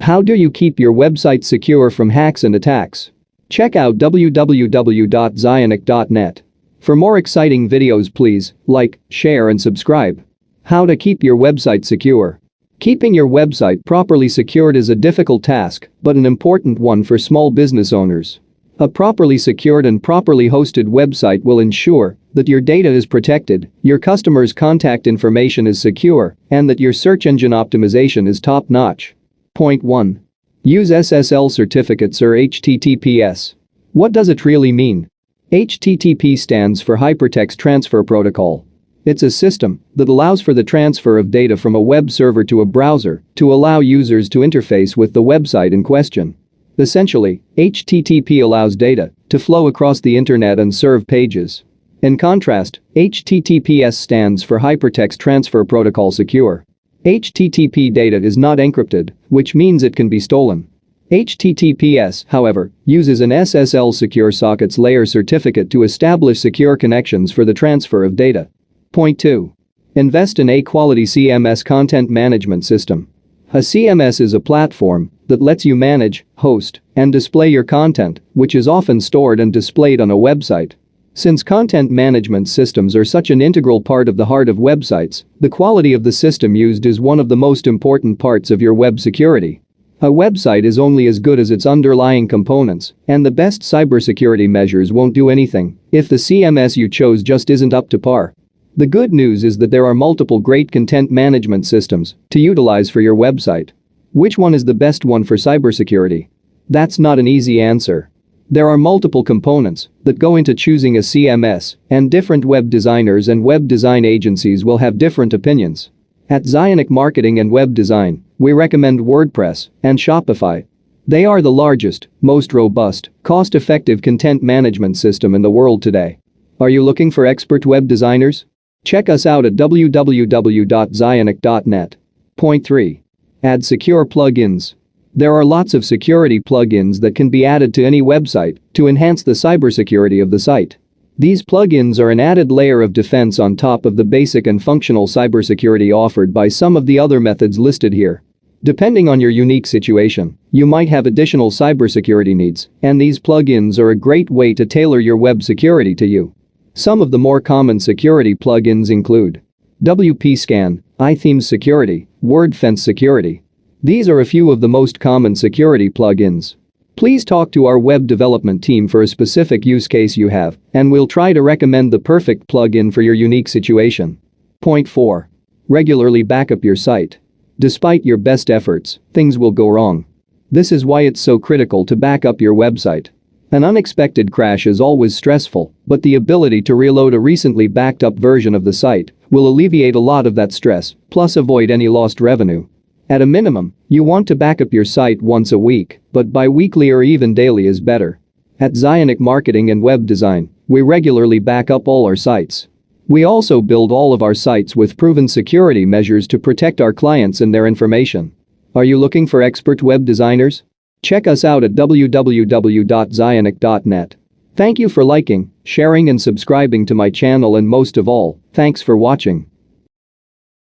How do you keep your website secure from hacks and attacks? Check out www.zionic.net. For more exciting videos, please like, share and subscribe. How to keep your website secure. Keeping your website properly secured is a difficult task, but an important one for small business owners. A properly secured and properly hosted website will ensure that your data is protected, your customers' contact information is secure, and that your search engine optimization is top-notch. Point 1. Use SSL Certificates or HTTPS. What does it really mean? HTTP stands for Hypertext Transfer Protocol. It's a system that allows for the transfer of data from a web server to a browser to allow users to interface with the website in question. Essentially, HTTP allows data to flow across the internet and serve pages. In contrast, HTTPS stands for Hypertext Transfer Protocol Secure. HTTP data is not encrypted, which means it can be stolen. HTTPS, however, uses an SSL Secure Sockets Layer certificate to establish secure connections for the transfer of data. Point 2. Invest in a Quality CMS content management system. A CMS is a platform that lets you manage, host, and display your content, which is often stored and displayed on a website. Since content management systems are such an integral part of the heart of websites, the quality of the system used is one of the most important parts of your web security. A website is only as good as its underlying components, and the best cybersecurity measures won't do anything if the CMS you chose just isn't up to par. The good news is that there are multiple great content management systems to utilize for your website. Which one is the best one for cybersecurity? That's not an easy answer. There are multiple components that go into choosing a CMS, and different web designers and web design agencies will have different opinions. At Zionic Marketing and Web Design, we recommend WordPress and Shopify. They are the largest, most robust, cost-effective content management system in the world today. Are you looking for expert web designers? Check us out at www.zionic.net. Point 3. Add secure plugins. There are lots of security plugins that can be added to any website to enhance the cybersecurity of the site. These plugins are an added layer of defense on top of the basic and functional cybersecurity offered by some of the other methods listed here. Depending on your unique situation, you might have additional cybersecurity needs, and these plugins are a great way to tailor your web security to you. Some of the more common security plugins include WP-Scan, iThemes Security, WordFence Security. These are a few of the most common security plugins. Please talk to our web development team for a specific use case you have, and we'll try to recommend the perfect plugin for your unique situation. Point 4. Regularly backup your site. Despite your best efforts, things will go wrong. This is why it's so critical to back up your website. An unexpected crash is always stressful, but the ability to reload a recently backed up version of the site will alleviate a lot of that stress, plus avoid any lost revenue. At a minimum, you want to back up your site once a week, but bi-weekly or even daily is better. At Zionic Marketing and Web Design, we regularly back up all our sites. We also build all of our sites with proven security measures to protect our clients and their information. Are you looking for expert web designers? Check us out at www.zionic.net. Thank you for liking, sharing and subscribing to my channel, and most of all, thanks for watching.